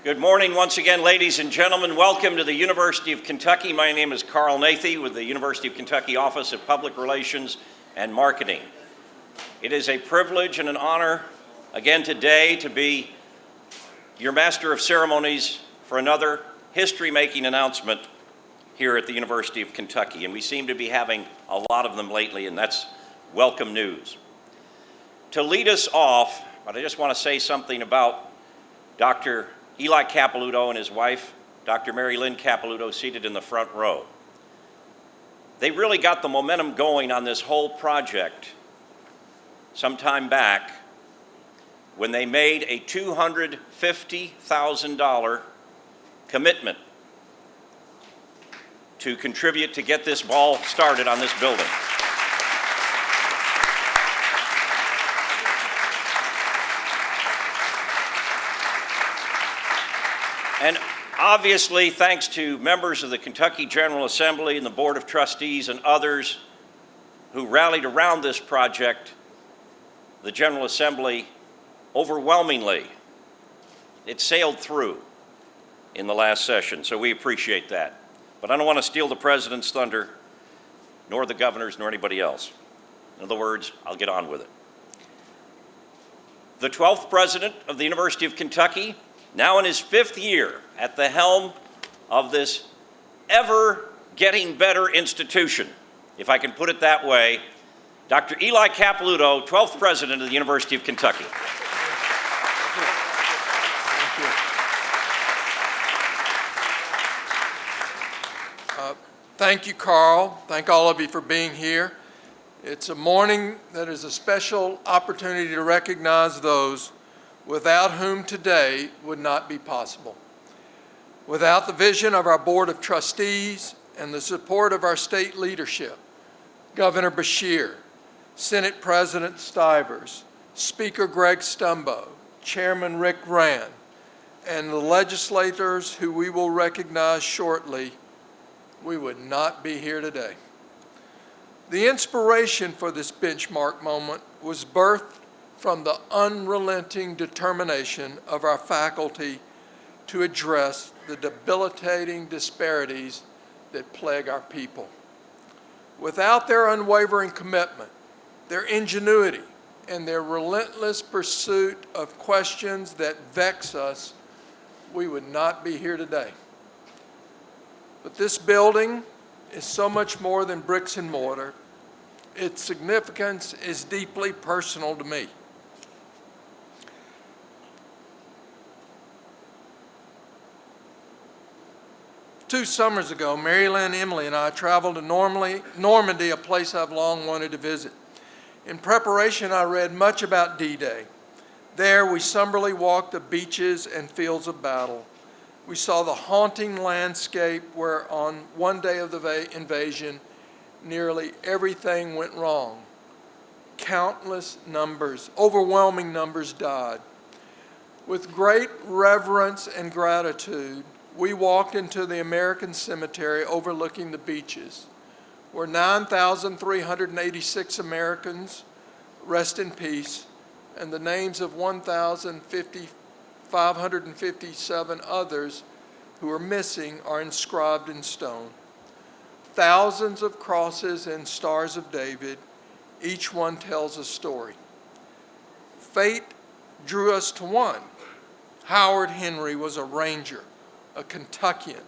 Good morning once again, ladies and gentlemen. Welcome to the University of Kentucky. My name is Carl Nathe with the University of Kentucky Office of Public Relations and Marketing. It is a privilege and an honor again today to be your Master of Ceremonies for another history-making announcement here at the University of Kentucky. And we seem to be having a lot of them lately, and that's welcome news. To lead us off, but I just want to say something about Dr. Eli Capilouto and his wife, Dr. Mary Lynn Capilouto, seated in the front row. They really got the momentum going on this whole project some time back when they made a $250,000 commitment to contribute to get this ball started on this building. And obviously, thanks to members of the Kentucky General Assembly and the Board of Trustees and others who rallied around this project, the General Assembly overwhelmingly, it sailed through in the last session, so we appreciate that. But I don't want to steal the President's thunder, nor the Governor's, nor anybody else. In other words, I'll get on with it. The 12th President of the University of Kentucky, now in his 5th year at the helm of this ever getting better institution, if I can put it that way, Dr. Eli Capilouto, 12th President of the University of Kentucky. Thank you, Carl. Thank all of you for being here. It's a morning that is a special opportunity to recognize those without whom today would not be possible. Without the vision of our Board of Trustees and the support of our state leadership, Governor Beshear, Senate President Stivers, Speaker Greg Stumbo, Chairman Rick Rand, and the legislators who we will recognize shortly, we would not be here today. The inspiration for this benchmark moment was birthed from the unrelenting determination of our faculty to address the debilitating disparities that plague our people. Without their unwavering commitment, their ingenuity, and their relentless pursuit of questions that vex us, we would not be here today. But this building is so much more than bricks and mortar. Its significance is deeply personal to me. 2 summers ago, Mary Lynn, Emily, and I traveled to Normandy, a place I've long wanted to visit. In preparation, I read much about D-Day. There, we somberly walked the beaches and fields of battle. We saw the haunting landscape where on one day of the invasion, nearly everything went wrong. Countless numbers, overwhelming numbers died. With great reverence and gratitude, we walked into the American cemetery overlooking the beaches, where 9,386 Americans rest in peace, and the names of 1,557 others who are missing are inscribed in stone. Thousands of crosses and stars of David, each one tells a story. Fate drew us to one. Howard Henry was a Ranger, a Kentuckian.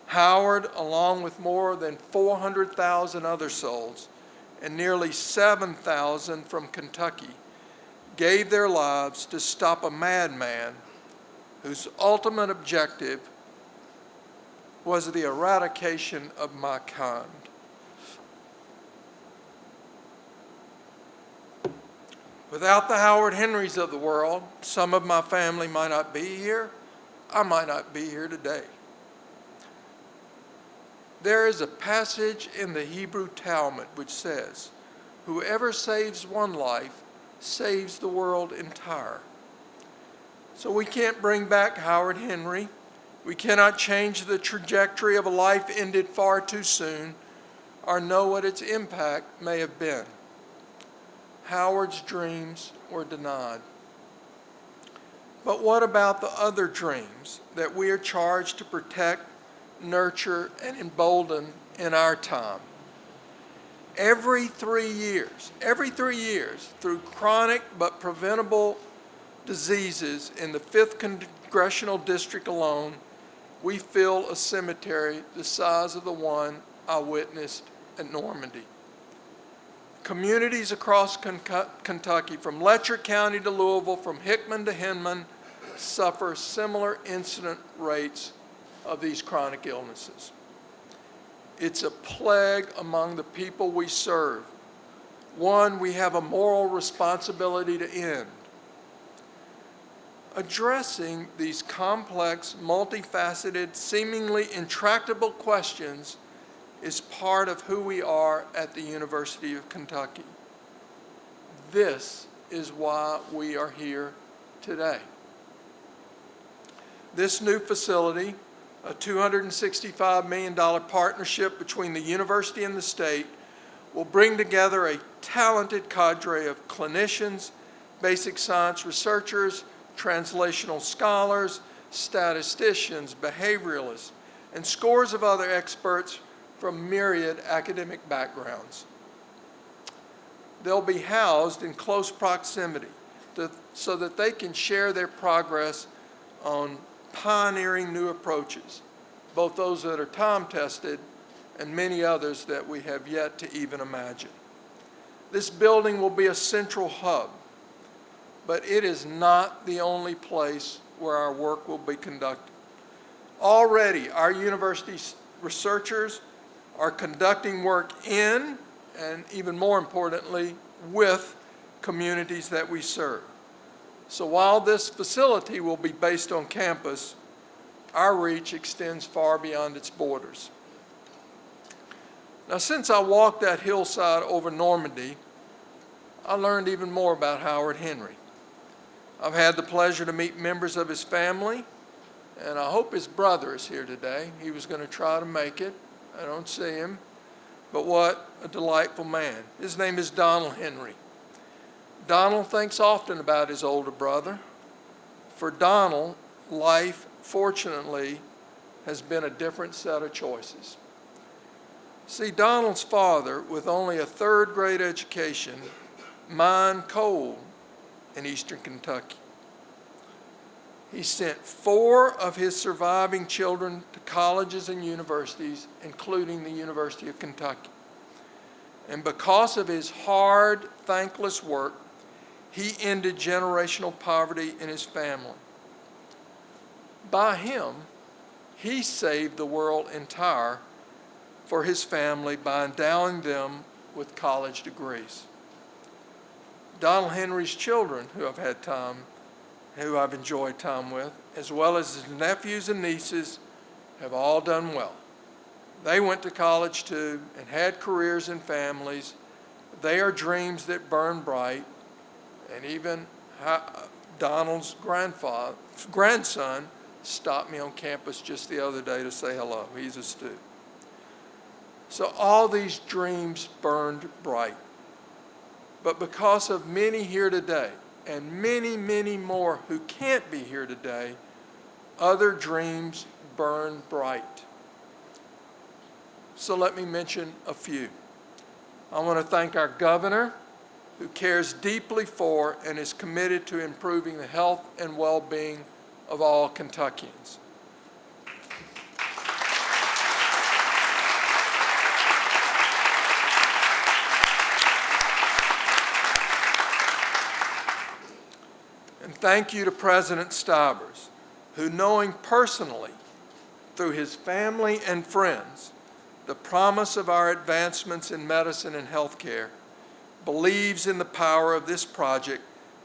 Howard, along with more than 400,000 other souls and nearly 7,000 from Kentucky, gave their lives to stop a madman whose ultimate objective was the eradication of my kind. Without the Howard Henrys of the world, some of my family might not be here. I might not be here today. There is a passage in the Hebrew Talmud which says, "Whoever saves one life saves the world entire." So we can't bring back Howard Henry. We cannot change the trajectory of a life ended far too soon or know what its impact may have been. Howard's dreams were denied. But what about the other dreams that we are charged to protect, nurture, and embolden in our time? Every 3 years, through chronic but preventable diseases in the 5th Congressional District alone, we fill a cemetery the size of the one I witnessed at Normandy. Communities across Kentucky, from Letcher County to Louisville, from Hickman to Hinman, suffer similar incident rates of these chronic illnesses. It's a plague among the people we serve, one we have a moral responsibility to end. Addressing these complex, multifaceted, seemingly intractable questions is part of who we are at the University of Kentucky. This is why we are here today. This new facility, a $265 million partnership between the university and the state, will bring together a talented cadre of clinicians, basic science researchers, translational scholars, statisticians, behavioralists, and scores of other experts from myriad academic backgrounds. They'll be housed in close proximity so that they can share their progress on pioneering new approaches, both those that are time-tested and many others that we have yet to even imagine. This building will be a central hub, but it is not the only place where our work will be conducted. Already, our university's researchers are conducting work in, and even more importantly, with communities that we serve. So while this facility will be based on campus, our reach extends far beyond its borders. Now, since I walked that hillside over Normandy, I learned even more about Howard Henry. I've had the pleasure to meet members of his family, and I hope his brother is here today. He was going to try to make it. I don't see him, but what a delightful man. His name is Donald Henry. Donald thinks often about his older brother. For Donald, life, fortunately, has been a different set of choices. See, Donald's father, with only a 3rd grade education, mined coal in eastern Kentucky. He sent 4 of his surviving children to colleges and universities, including the University of Kentucky. And because of his hard, thankless work, he ended generational poverty in his family. By him, he saved the world entire for his family by endowing them with college degrees. Donald Henry's children, who I've enjoyed time with, as well as his nephews and nieces, have all done well. They went to college too and had careers and families. They are dreams that burn bright. And even Donald's grandson stopped me on campus just the other day to say hello. He's a student. So all these dreams burned bright. But because of many here today, and many, many more who can't be here today, other dreams burn bright. So let me mention a few. I want to thank our governor, who cares deeply for and is committed to improving the health and well-being of all Kentuckians. And thank you to President Stivers, who, knowing personally through his family and friends the promise of our advancements in medicine and healthcare, believes in the power of this project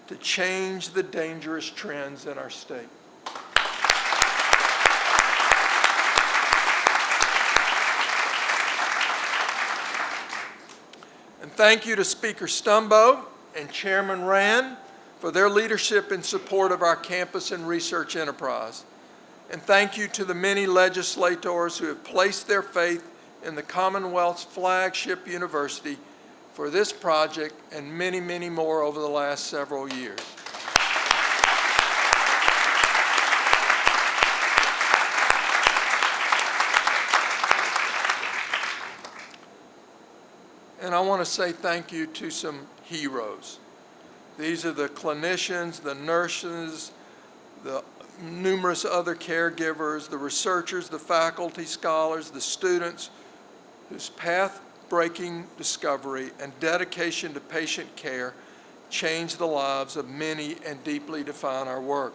to change the dangerous trends in our state. And thank you to Speaker Stumbo and Chairman Rand for their leadership in support of our campus and research enterprise. And thank you to the many legislators who have placed their faith in the Commonwealth's flagship university for this project and many, many more over the last several years. want to say thank you to some heroes. These are the clinicians, the nurses, the numerous other caregivers, the researchers, the faculty, scholars, the students whose path-breaking discovery and dedication to patient care change the lives of many and deeply define our work.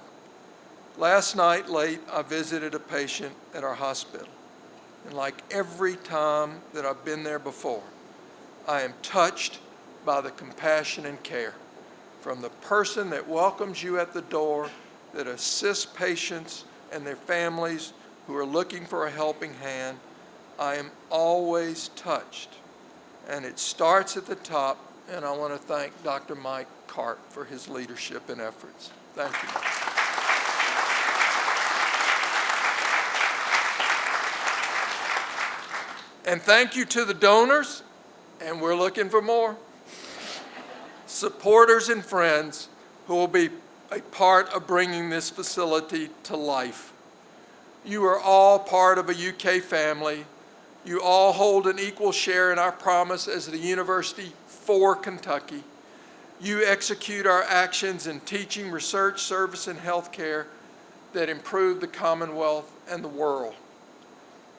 Last night late, I visited a patient at our hospital. And like every time that I've been there before, I am touched by the compassion and care from the person that welcomes you at the door, that assists patients and their families who are looking for a helping hand. I am always touched. And it starts at the top, and I want to thank Dr. Mike Karp for his leadership and efforts. Thank you. And thank you to the donors, and we're looking for more, supporters and friends who will be a part of bringing this facility to life. You are all part of a UK family. You all hold an equal share in our promise as the University for Kentucky. You execute our actions in teaching, research, service, and healthcare that improve the Commonwealth and the world.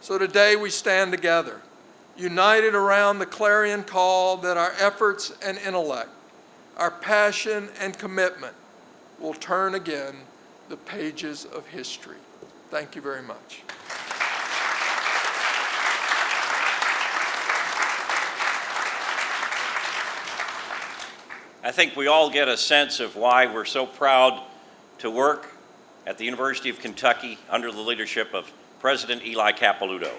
So today we stand together, united around the clarion call that our efforts and intellect, our passion and commitment will turn again the pages of history. Thank you very much. I think we all get a sense of why we're so proud to work at the University of Kentucky under the leadership of President Eli Capilouto.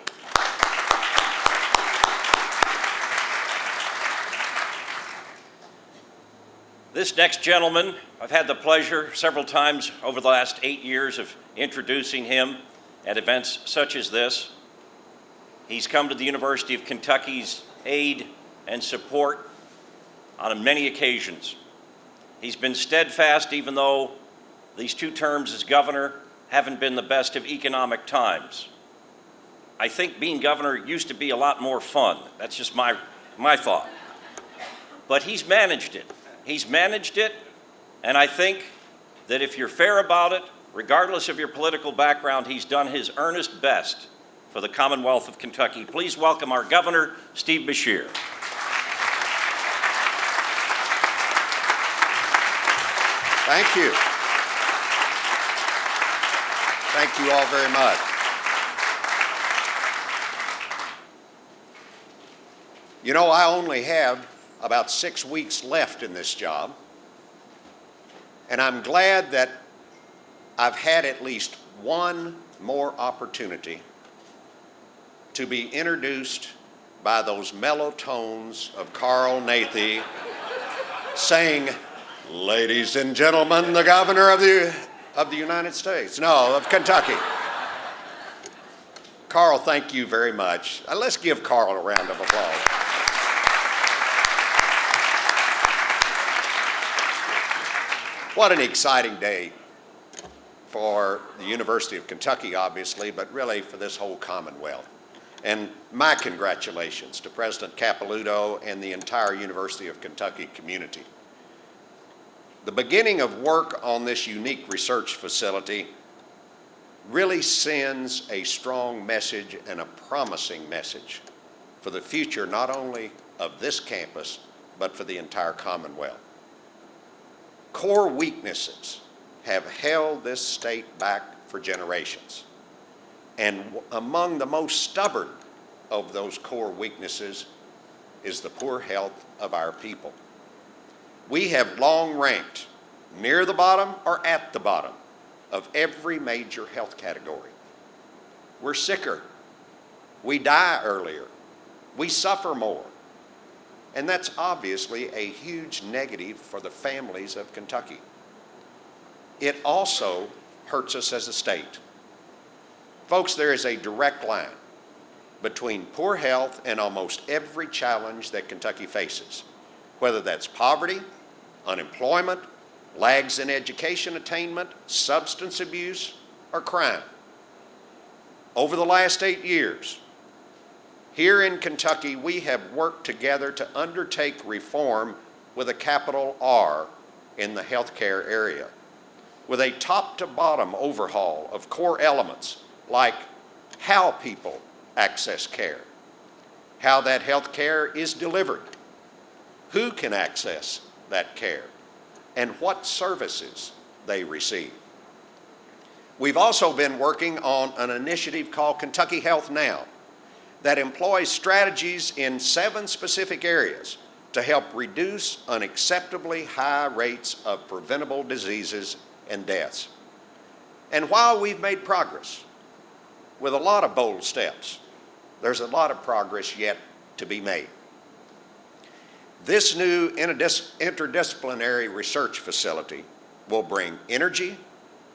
This next gentleman, I've had the pleasure several times over the last 8 years of introducing him at events such as this. He's come to the University of Kentucky's aid and support on many occasions. He's been steadfast even though these 2 terms as governor haven't been the best of economic times. I think being governor used to be a lot more fun. That's just my thought. But he's managed it. He's managed it, and I think that if you're fair about it, regardless of your political background, he's done his earnest best for the Commonwealth of Kentucky. Please welcome our governor, Steve Beshear. Thank you. Thank you all very much. You know, I only have about 6 weeks left in this job, and I'm glad that I've had at least one more opportunity to be introduced by those mellow tones of Carl Nathe saying, "Ladies and gentlemen, the governor of the United States." No, of Kentucky. Carl, thank you very much. Let's give Carl a round of applause. What an exciting day for the University of Kentucky, obviously, but really for this whole Commonwealth. And my congratulations to President Capilouto and the entire University of Kentucky community. The beginning of work on this unique research facility really sends a strong message and a promising message for the future not only of this campus, but for the entire Commonwealth. Core weaknesses have held this state back for generations. And among the most stubborn of those core weaknesses is the poor health of our people. We have long ranked near the bottom or at the bottom of every major health category. We're sicker. We die earlier. We suffer more. And that's obviously a huge negative for the families of Kentucky. It also hurts us as a state. Folks, there is a direct line between poor health and almost every challenge that Kentucky faces, whether that's poverty, unemployment, lags in education attainment, substance abuse, or crime. Over the last 8 years, Here in Kentucky, we have worked together to undertake reform with a capital R in the healthcare area, with a top-to-bottom overhaul of core elements like how people access care, how that health care is delivered, who can access that care, and what services they receive. We've also been working on an initiative called Kentucky Health Now that employs strategies in 7 specific areas to help reduce unacceptably high rates of preventable diseases and deaths. And while we've made progress with a lot of bold steps, there's a lot of progress yet to be made. This new interdisciplinary research facility will bring energy,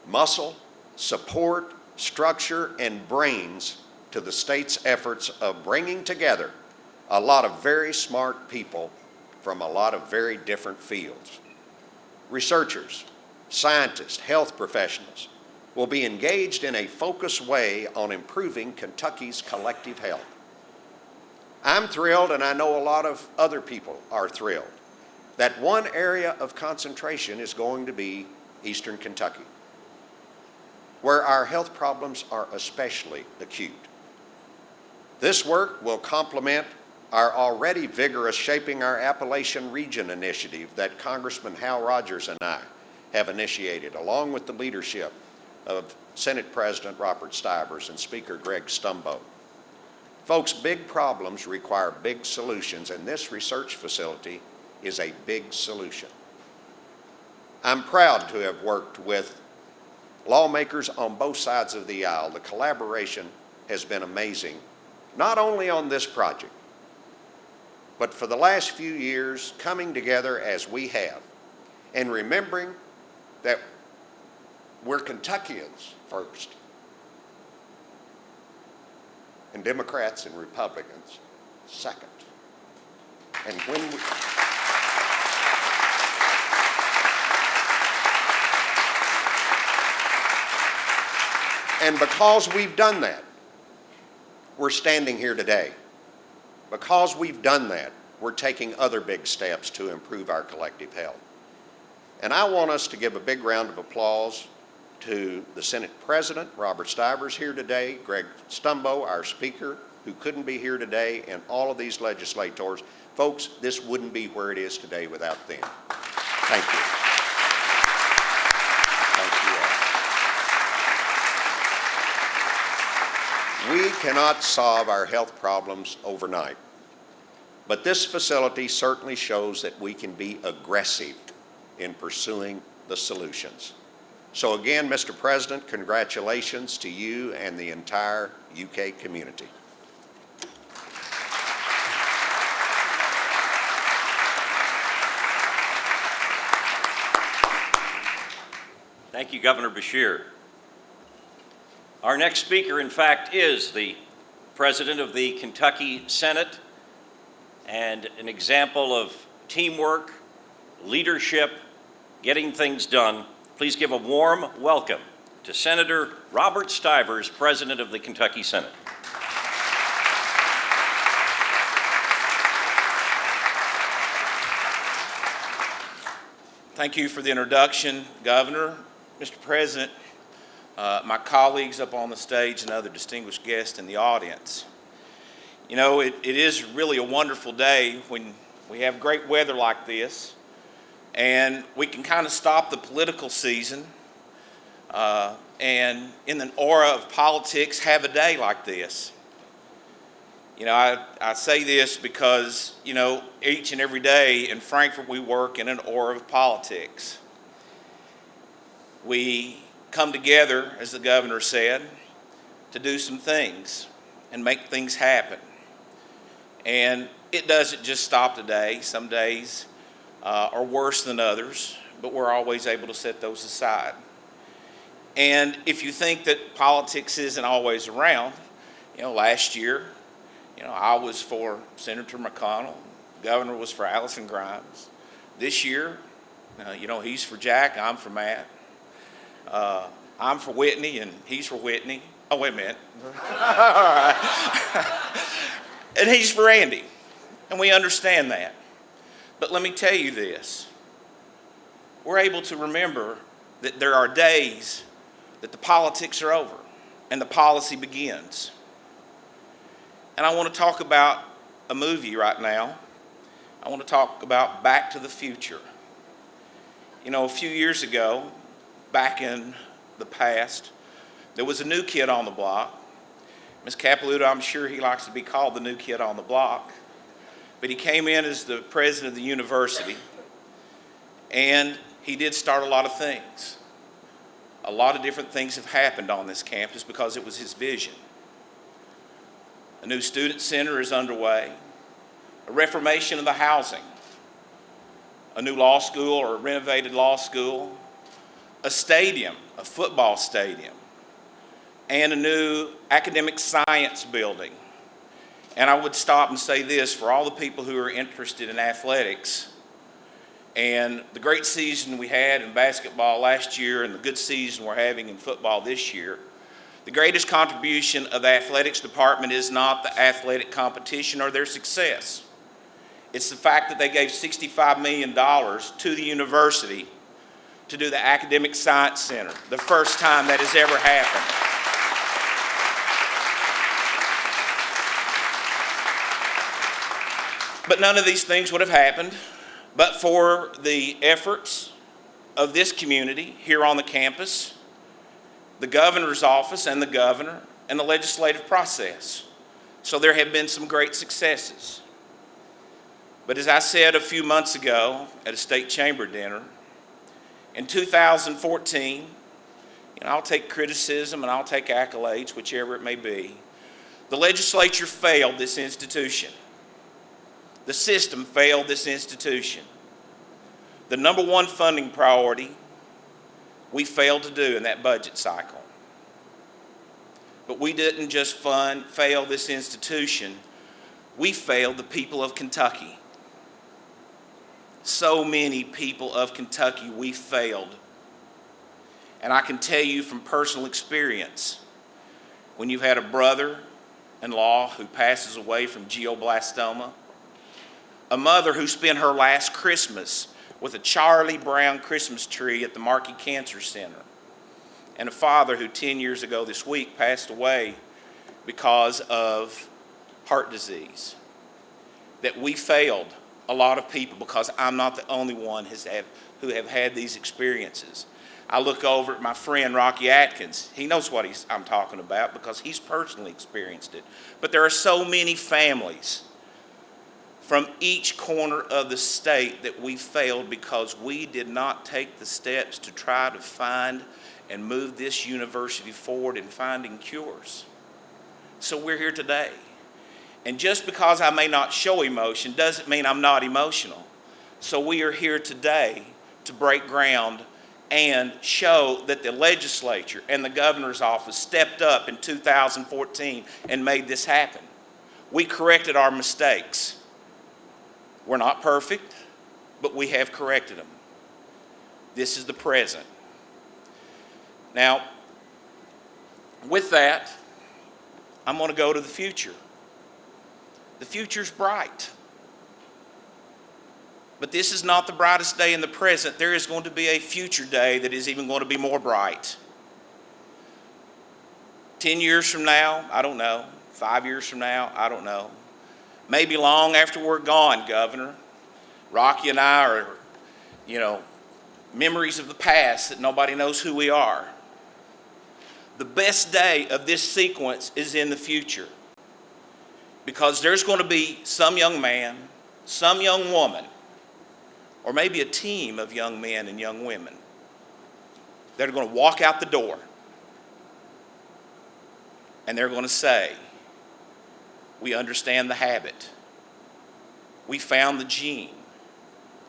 muscle, support, structure, and brains to the state's efforts of bringing together a lot of very smart people from a lot of very different fields. Researchers, scientists, health professionals will be engaged in a focused way on improving Kentucky's collective health. I'm thrilled, and I know a lot of other people are thrilled, that one area of concentration is going to be Eastern Kentucky, where our health problems are especially acute. This work will complement our already vigorous Shaping Our Appalachian Region initiative that Congressman Hal Rogers and I have initiated, along with the leadership of Senate President Robert Stivers and Speaker Greg Stumbo. Folks, big problems require big solutions, and this research facility is a big solution. I'm proud to have worked with lawmakers on both sides of the aisle. The collaboration has been amazing, not only on this project, but for the last few years, coming together as we have, and remembering that we're Kentuckians first, and Democrats and Republicans second. And when we, and because we've done that, we're standing here today. Because we've done that, we're taking other big steps to improve our collective health. And I want us to give a big round of applause to the Senate President, Robert Stivers, here today, Greg Stumbo, our Speaker, who couldn't be here today, and all of these legislators. Folks, this wouldn't be where it is today without them. Thank you. We cannot solve our health problems overnight, but this facility certainly shows that we can be aggressive in pursuing the solutions. So again, Mr. President, congratulations to you and the entire UK community. Thank you, Governor Beshear. Our next speaker, in fact, is the President of the Kentucky Senate and an example of teamwork, leadership, getting things done. Please give a warm welcome to Senator Robert Stivers, President of the Kentucky Senate. Thank you for the introduction, Governor. Mr. President, my colleagues up on the stage and other distinguished guests in the audience. You know, it is really a wonderful day when we have great weather like this, and we can kind of stop the political season and in the aura of politics have a day like this. You know, I say this because, you know, each and every day in Frankfort we work in an aura of politics. We come together, as the governor said, to do some things and make things happen. And it doesn't just stop today. Some days are worse than others, but we're always able to set those aside. And if you think that politics isn't always around, you know, last year, you know, I was for Senator McConnell, the governor was for Allison Grimes. This year, you know, he's for Jack, I'm for Matt. I'm for Whitney and he's for Whitney. Oh, wait a minute. All right. And he's for Andy, and we understand that. But let me tell you this. We're able to remember that there are days that the politics are over and the policy begins. And I want to talk about a movie right now. I want to talk about Back to the Future. You know, a few years ago, back in the past, there was a new kid on the block. Ms. Capilouto, I'm sure he likes to be called the new kid on the block. But he came in as the president of the university, and he did start a lot of things. A lot of different things have happened on this campus because it was his vision. A new student center is underway, a reformation of the housing, a new law school or a renovated law school, a stadium, a football stadium, and a new academic science building. And I would stop and say this for all the people who are interested in athletics and the great season we had in basketball last year and the good season we're having in football this year. The greatest contribution of the athletics department is not the athletic competition or their success. It's the fact that they gave $65 million to the university to do the Academic Science Center, the first time that has ever happened. But none of these things would have happened but for the efforts of this community here on the campus, the governor's office and the governor, and the legislative process. So there have been some great successes. But as I said a few months ago at a state chamber dinner, in 2014, and I'll take criticism and I'll take accolades, whichever it may be, the legislature failed this institution. The system failed this institution. The number one funding priority we failed to do in that budget cycle. But we didn't just fail this institution, we failed the people of Kentucky. So many people of Kentucky we failed. And I can tell you from personal experience, when you've had a brother-in-law who passes away from glioblastoma, a mother who spent her last Christmas with a Charlie Brown Christmas tree at the Markey Cancer Center, and a father who 10 years ago this week passed away because of heart disease, that we failed a lot of people because I'm not the only one who have had these experiences. I look over at my friend Rocky Atkins. He knows what I'm talking about because he's personally experienced it. But there are so many families from each corner of the state that we failed because we did not take the steps to try to find and move this university forward in finding cures. So we're here today. And just because I may not show emotion doesn't mean I'm not emotional. So we are here today to break ground and show that the legislature and the governor's office stepped up in 2014 and made this happen. We corrected our mistakes. We're not perfect, but we have corrected them. This is the present. Now, with that, I'm going to go to the future. The future's bright. But this is not the brightest day in the present. There is going to be a future day that is even going to be more bright. 10 years from now, I don't know. 5 years from now, I don't know. Maybe long after we're gone, Governor. Rocky and I are, memories of the past that nobody knows who we are. The best day of this sequence is in the future. Because there's going to be some young man, some young woman, or maybe a team of young men and young women that are going to walk out the door and they're going to say, we understand the habit. We found the gene.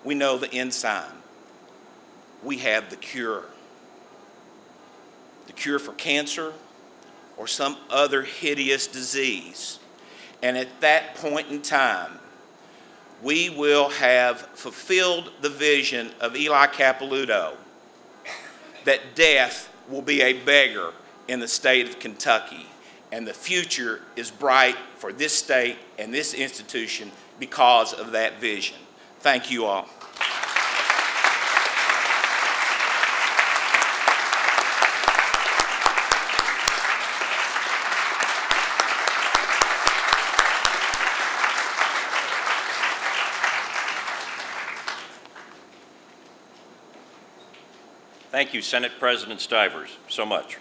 We know the enzyme. We have the cure. The cure for cancer or some other hideous disease. And at that point in time, we will have fulfilled the vision of Eli Capilouto that death will be a beggar in the state of Kentucky. and the future is bright for this state and this institution because of that vision. Thank you all. Thank you, Senate President Stivers, so much.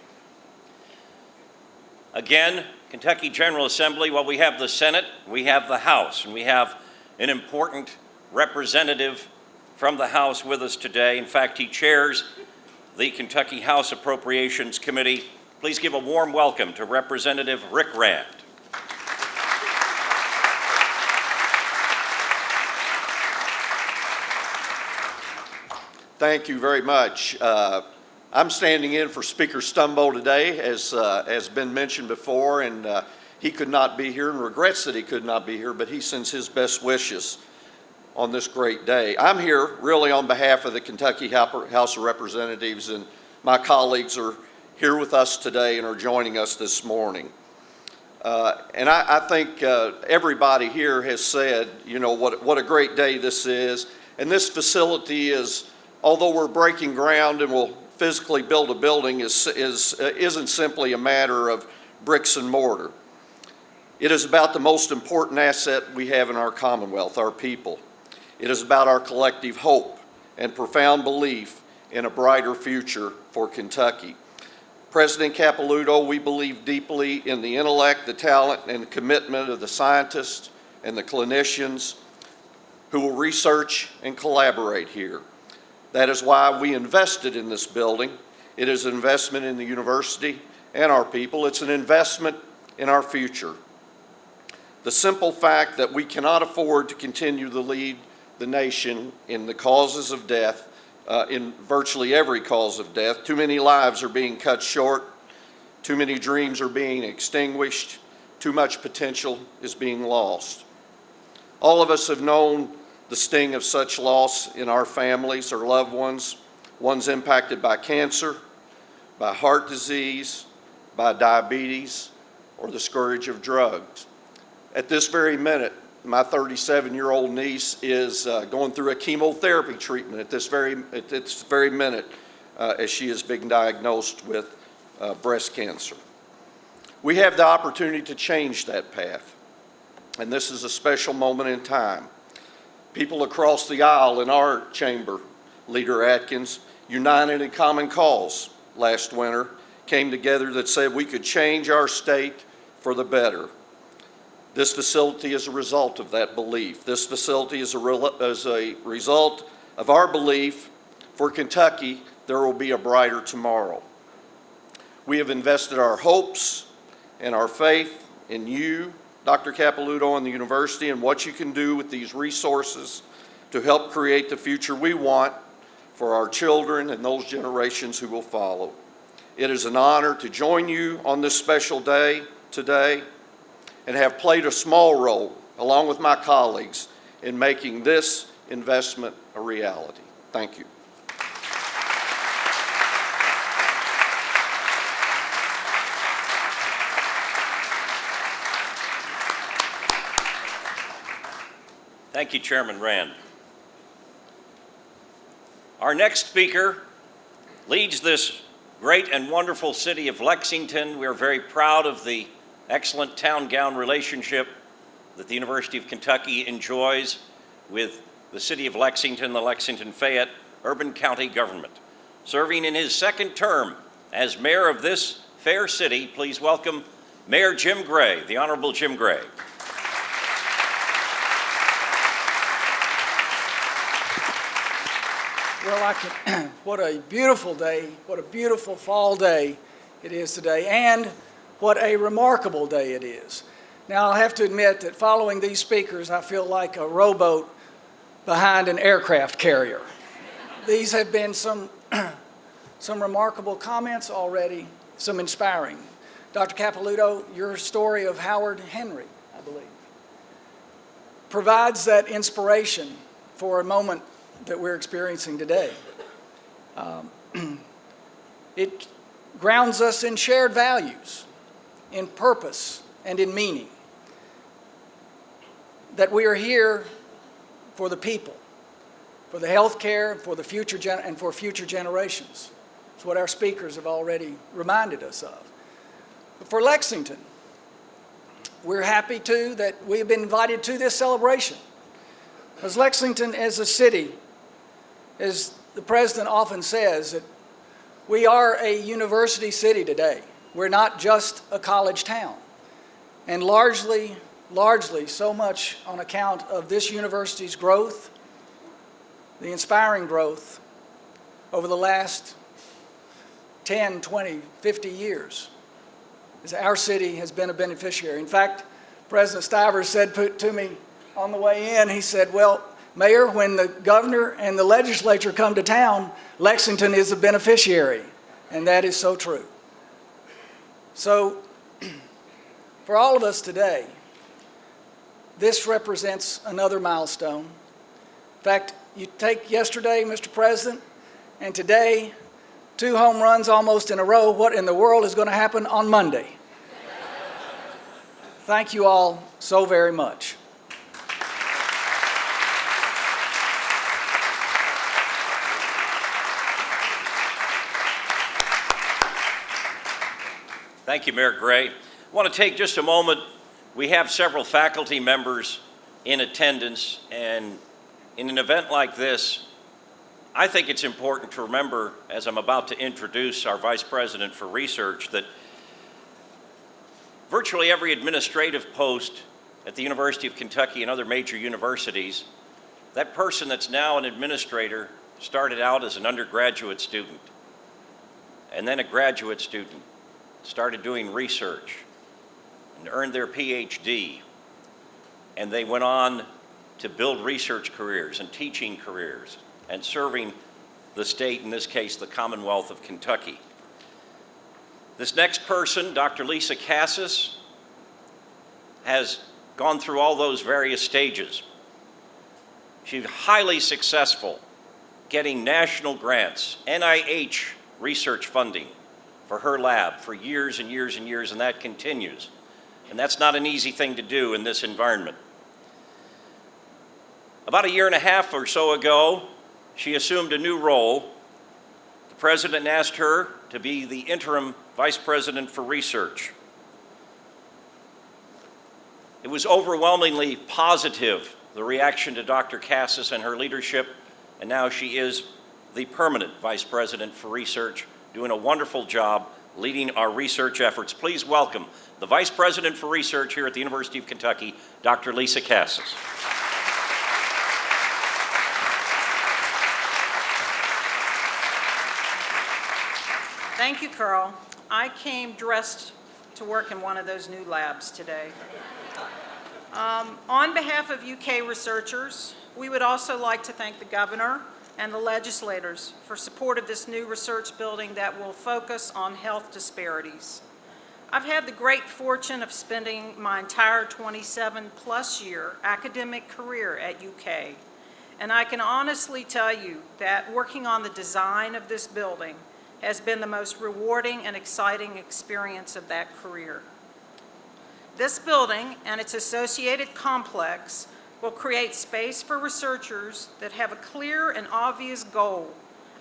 Again, Kentucky General Assembly, while we have the Senate, we have the House, and we have an important representative from the House with us today. In fact, he chairs the Kentucky House Appropriations Committee. Please give a warm welcome to Representative Rick Rand. Thank you very much. I'm standing in for Speaker Stumbo today, as has been mentioned before, and he could not be here and regrets that he could not be here, but he sends his best wishes on this great day. I'm here really on behalf of the Kentucky House of Representatives, and my colleagues are here with us today and are joining us this morning. And I think everybody here has said, you know, what a great day this is. And this facility is, although we're breaking ground and we'll physically build a building, isn't simply a matter of bricks and mortar. It is about the most important asset we have in our Commonwealth, our people. It is about our collective hope and profound belief in a brighter future for Kentucky. President Capilouto, we believe deeply in the intellect, the talent, and the commitment of the scientists and the clinicians who will research and collaborate here. That is why we invested in this building. It is an investment in the university and our people. It's an investment in our future. The simple fact that we cannot afford to continue to lead the nation in the causes of death, in virtually every cause of death. Too many lives are being cut short. Too many dreams are being extinguished. Too much potential is being lost. All of us have known the sting of such loss in our families or loved ones, ones impacted by cancer, by heart disease, by diabetes, or the scourge of drugs. At this very minute, my 37-year-old niece is going through a chemotherapy treatment at this very minute as she is being diagnosed with breast cancer. We have the opportunity to change that path, and this is a special moment in time. People across the aisle in our chamber, Leader Atkins, united in common cause last winter, came together that said we could change our state for the better. This facility is a result of that belief. This facility is a result of our belief for Kentucky there will be a brighter tomorrow. We have invested our hopes and our faith in you, Dr. Capilouto, and the university, and what you can do with these resources to help create the future we want for our children and those generations who will follow. It is an honor to join you on this special day today and have played a small role, along with my colleagues, in making this investment a reality. Thank you. Thank you, Chairman Rand. Our next speaker leads this great and wonderful city of Lexington. We are very proud of the excellent town-gown relationship that the University of Kentucky enjoys with the city of Lexington, the Lexington-Fayette Urban County government. Serving in his second term as mayor of this fair city, please welcome Mayor Jim Gray, the Honorable Jim Gray. Well, what a beautiful day, what a beautiful fall day it is today, and what a remarkable day it is. Now, I'll have to admit that following these speakers, I feel like a rowboat behind an aircraft carrier. These have been some remarkable comments already, some inspiring. Dr. Capilouto, your story of Howard Henry, I believe, provides that inspiration for a moment that we're experiencing today. It grounds us in shared values, in purpose and in meaning. That we are here for the people, for the health care, for the future and for future generations. It's what our speakers have already reminded us of. But for Lexington, we're happy too that we have been invited to this celebration. Because Lexington as a city, as the president often says, that we are a university city today. We're not just a college town. And largely so much on account of this university's growth, the inspiring growth over the last 10, 20, 50 years. As our city has been a beneficiary. In fact, President Stivers said to me on the way in, he said, well, Mayor, when the governor and the legislature come to town, Lexington is a beneficiary. And that is so true. So, for all of us today, this represents another milestone. In fact, you take yesterday, Mr. President, and today, 2 home runs almost in a row. What in the world is going to happen on Monday? Thank you all so very much. Thank you, Mayor Gray. I want to take just a moment. We have several faculty members in attendance, and in an event like this, I think it's important to remember, as I'm about to introduce our Vice President for Research, that virtually every administrative post at the University of Kentucky and other major universities, that person that's now an administrator started out as an undergraduate student and then a graduate student, started doing research and earned their PhD, and they went on to build research careers and teaching careers and serving the state, in this case, the Commonwealth of Kentucky. This next person, Dr. Lisa Cassis, has gone through all those various stages. She's highly successful getting national grants, NIH research funding for her lab for years and years and years, and that continues. And that's not an easy thing to do in this environment. About a year and a half or so ago, she assumed a new role. The president asked her to be the interim vice president for research. It was overwhelmingly positive, the reaction to Dr. Cassis and her leadership, and now she is the permanent vice president for research, doing a wonderful job leading our research efforts. Please welcome the vice president for research here at the University of Kentucky, Dr. Lisa Cassis. Thank you, Carl. I came dressed to work in one of those new labs today. On behalf of UK researchers, we would also like to thank the governor and the legislators for support of this new research building that will focus on health disparities. I've had the great fortune of spending my entire 27-plus year academic career at UK, and I can honestly tell you that working on the design of this building has been the most rewarding and exciting experience of that career. This building and its associated complex will create space for researchers that have a clear and obvious goal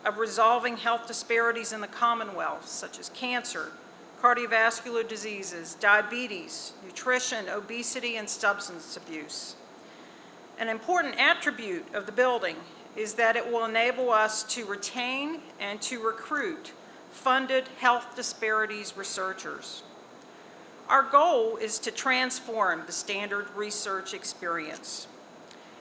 of resolving health disparities in the Commonwealth, such as cancer, cardiovascular diseases, diabetes, nutrition, obesity, and substance abuse. An important attribute of the building is that it will enable us to retain and to recruit funded health disparities researchers. Our goal is to transform the standard research experience.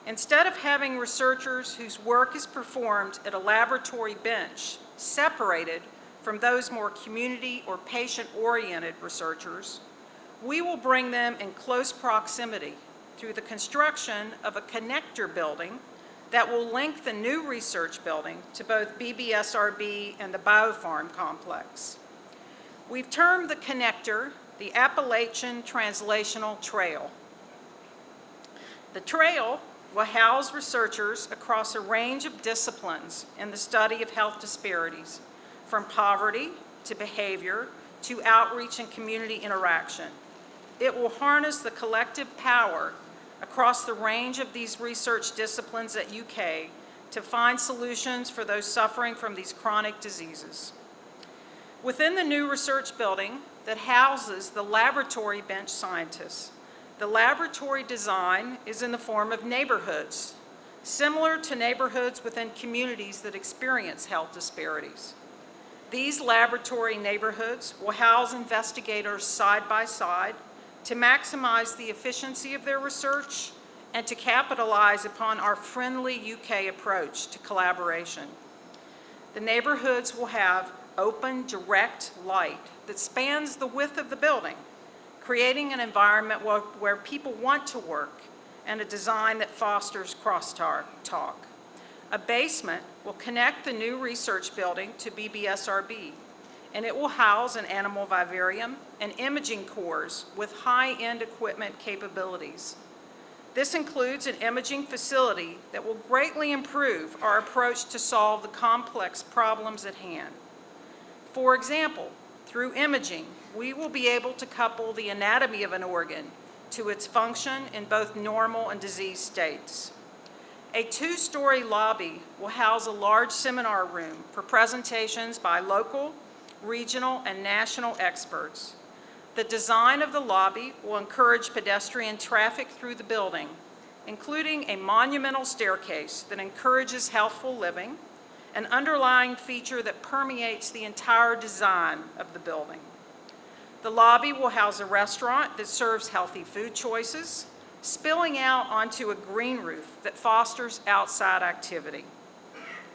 Instead of having researchers whose work is performed at a laboratory bench separated from those more community or patient-oriented researchers, we will bring them in close proximity through the construction of a connector building that will link the new research building to both BBSRB and the Biofarm complex. We've termed the connector the Appalachian Translational Trail. The trail will house researchers across a range of disciplines in the study of health disparities, from poverty to behavior to outreach and community interaction. It will harness the collective power across the range of these research disciplines at UK to find solutions for those suffering from these chronic diseases. Within the new research building that houses the laboratory bench scientists, the laboratory design is in the form of neighborhoods, similar to neighborhoods within communities that experience health disparities. These laboratory neighborhoods will house investigators side by side to maximize the efficiency of their research and to capitalize upon our friendly UK approach to collaboration. The neighborhoods will have open, direct light that spans the width of the building, creating an environment where people want to work and a design that fosters crosstalk. A basement will connect the new research building to BBSRB, and it will house an animal vivarium and imaging cores with high-end equipment capabilities. This includes an imaging facility that will greatly improve our approach to solve the complex problems at hand. For example, through imaging, we will be able to couple the anatomy of an organ to its function in both normal and diseased states. A two-story lobby will house a large seminar room for presentations by local, regional, and national experts. The design of the lobby will encourage pedestrian traffic through the building, including a monumental staircase that encourages healthful living, an underlying feature that permeates the entire design of the building. The lobby will house a restaurant that serves healthy food choices, spilling out onto a green roof that fosters outside activity.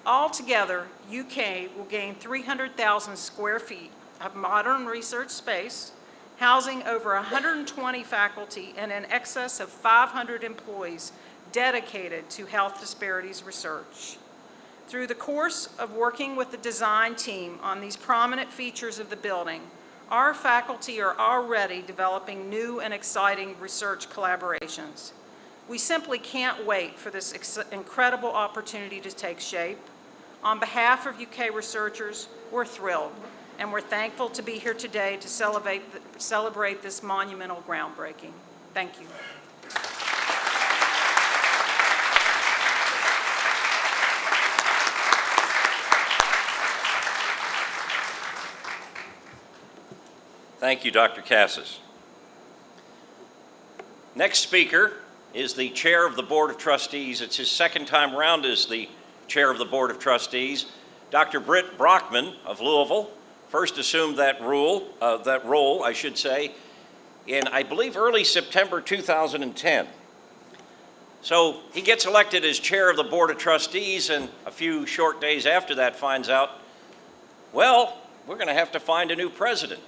Altogether, UK will gain 300,000 square feet of modern research space, housing over 120 faculty and in excess of 500 employees dedicated to health disparities research. Through the course of working with the design team on these prominent features of the building, our faculty are already developing new and exciting research collaborations. We simply can't wait for this incredible opportunity to take shape. On behalf of UK researchers, we're thrilled, and we're thankful to be here today to celebrate this monumental groundbreaking. Thank you. Thank you, Dr. Cassis. Next speaker is the chair of the Board of Trustees. It's his second time around as the chair of the Board of Trustees. Dr. Britt Brockman of Louisville first assumed that role, in, I believe, early September 2010. So he gets elected as chair of the Board of Trustees, and a few short days after that finds out, well, we're going to have to find a new president.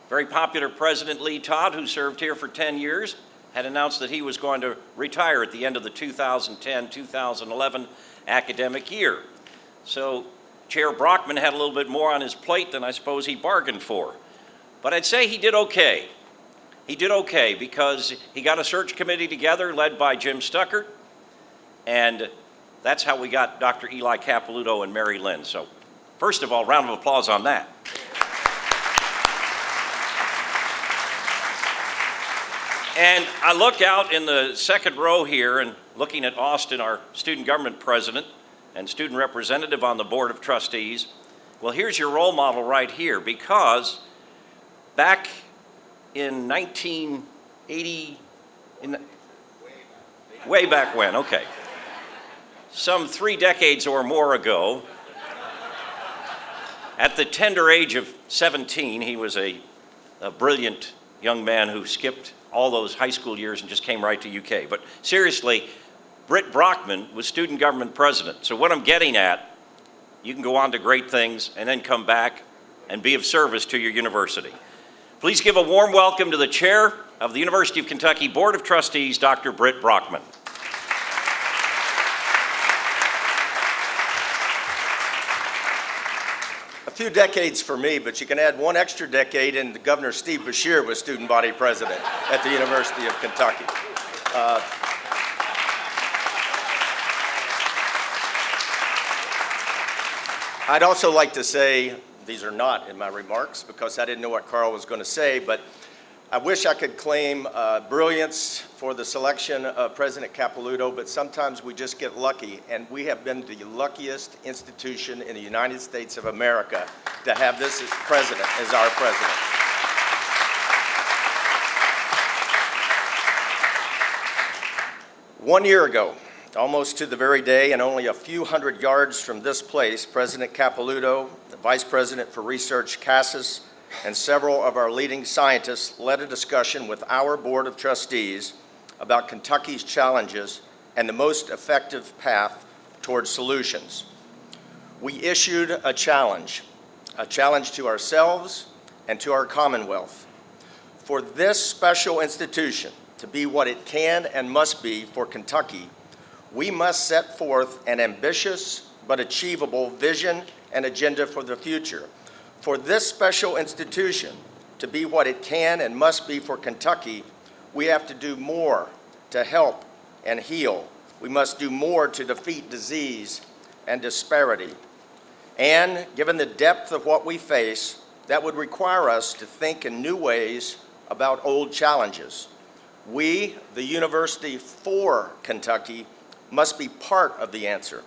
Very popular President Lee Todd, who served here for 10 years, had announced that he was going to retire at the end of the 2010-2011 academic year. So Chair Brockman had a little bit more on his plate than I suppose he bargained for. But I'd say he did okay. He did okay because he got a search committee together led by Jim Stuckert, and that's how we got Dr. Eli Capilouto and Mary Lynn. So first of all, round of applause on that. And I look out in the second row here and looking at Austin, our student government president and student representative on the Board of Trustees. Well, here's your role model right here, because back in 1980, way back when, okay, some 3 decades or more ago, at the tender age of 17, he was a brilliant young man who skipped all those high school years and just came right to UK. But seriously, Britt Brockman was student government president. So what I'm getting at, you can go on to great things and then come back and be of service to your university. Please give a warm welcome to the chair of the University of Kentucky Board of Trustees, Dr. Britt Brockman. A few decades for me, but you can add one extra decade, and Governor Steve Beshear was student body president at the University of Kentucky. I'd also like to say These are not in my remarks because I didn't know what Carl was going to say, but I wish I could claim brilliance for the selection of President Capilouto, but sometimes we just get lucky, and we have been the luckiest institution in the United States of America to have this as president, as our president. One year ago, almost to the very day and only a few hundred yards from this place, President Capilouto, the Vice President for Research Cassis, and several of our leading scientists led a discussion with our Board of Trustees about Kentucky's challenges and the most effective path towards solutions. We issued a challenge to ourselves and to our Commonwealth. For this special institution to be what it can and must be for Kentucky, we must set forth an ambitious but achievable vision and agenda for the future. For this special institution to be what it can and must be for Kentucky, we have to do more to help and heal. We must do more to defeat disease and disparity. And given the depth of what we face, that would require us to think in new ways about old challenges. We, the University for Kentucky, must be part of the answer.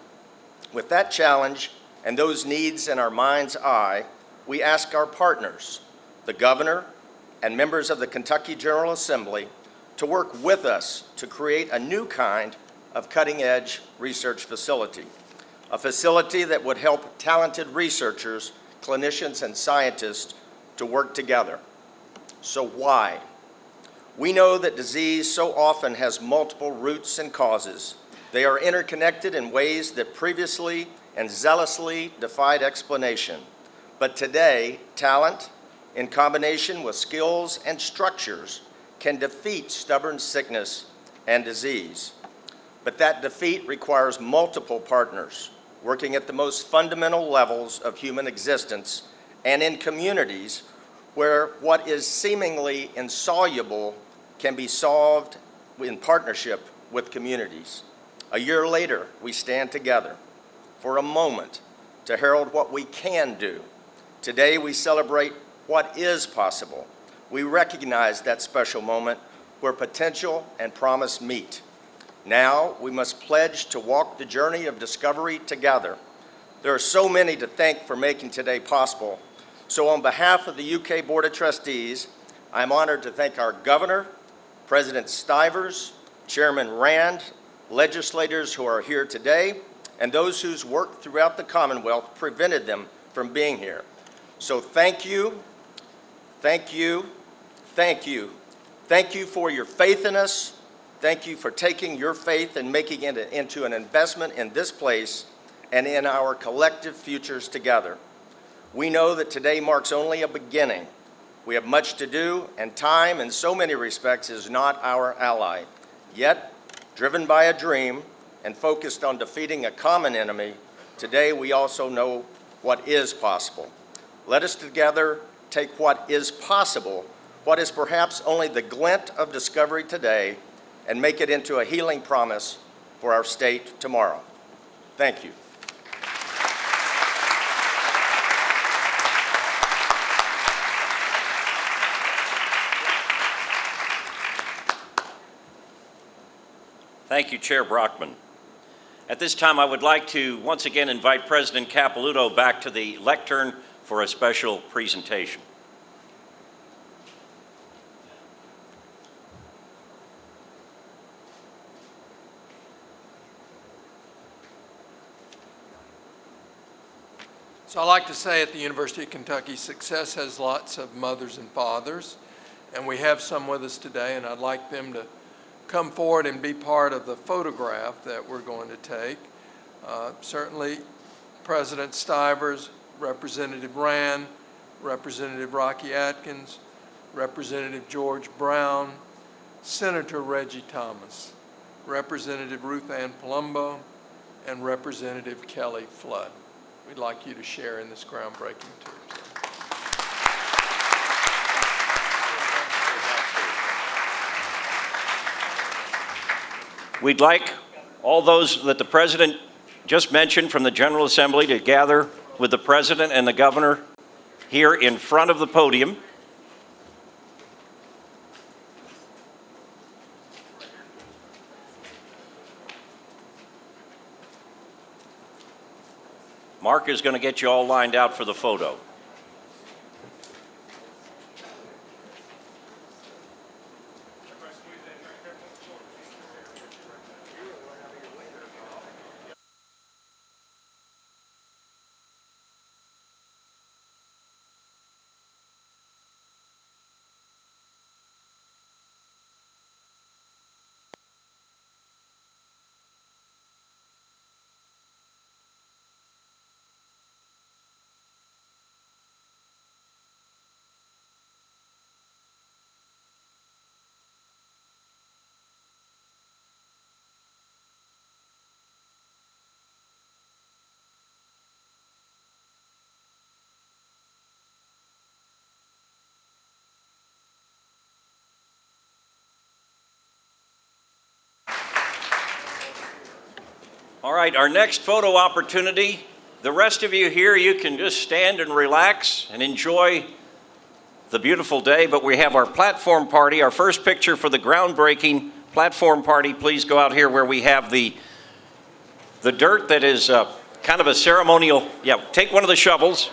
With that challenge and those needs in our mind's eye, we ask our partners, the governor and members of the Kentucky General Assembly, to work with us to create a new kind of cutting-edge research facility, a facility that would help talented researchers, clinicians, and scientists to work together. So why? We know that disease so often has multiple roots and causes. They are interconnected in ways that previously and zealously defied explanation. But today, talent, in combination with skills and structures, can defeat stubborn sickness and disease. But that defeat requires multiple partners, working at the most fundamental levels of human existence and in communities where what is seemingly insoluble can be solved in partnership with communities. A year later, we stand together for a moment to herald what we can do. Today, we celebrate what is possible. We recognize that special moment where potential and promise meet. Now, we must pledge to walk the journey of discovery together. There are so many to thank for making today possible. So on behalf of the UK Board of Trustees, I'm honored to thank our governor, President Stivers, Chairman Rand, legislators who are here today, and those whose work throughout the Commonwealth prevented them from being here. So thank you, thank you, thank you. Thank you for your faith in us. Thank you for taking your faith and making it into an investment in this place and in our collective futures together. We know that today marks only a beginning. We have much to do, and time, in so many respects, is not our ally. Yet, driven by a dream and focused on defeating a common enemy, today we also know what is possible. Let us together take what is possible, what is perhaps only the glint of discovery today, and make it into a healing promise for our state tomorrow. Thank you. Thank you, Chair Brockman. At this time, I would like to once again invite President Capilouto back to the lectern for a special presentation. So I like to say at the University of Kentucky, success has lots of mothers and fathers, and we have some with us today, and I'd like them to come forward and be part of the photograph that we're going to take. Certainly, President Stivers, Representative Rand, Representative Rocky Atkins, Representative George Brown, Senator Reggie Thomas, Representative Ruth Ann Palumbo, and Representative Kelly Flood. We'd like you to share in this groundbreaking tour. We'd like all those that the President just mentioned from the General Assembly to gather with the President and the Governor here in front of the podium. Mark is going to get you all lined out for the photo. All right, our next photo opportunity, the rest of you here, you can just stand and relax and enjoy the beautiful day, but we have our platform party, our first picture for the groundbreaking platform party. Please go out here where we have the dirt that is kind of a ceremonial, take one of the shovels.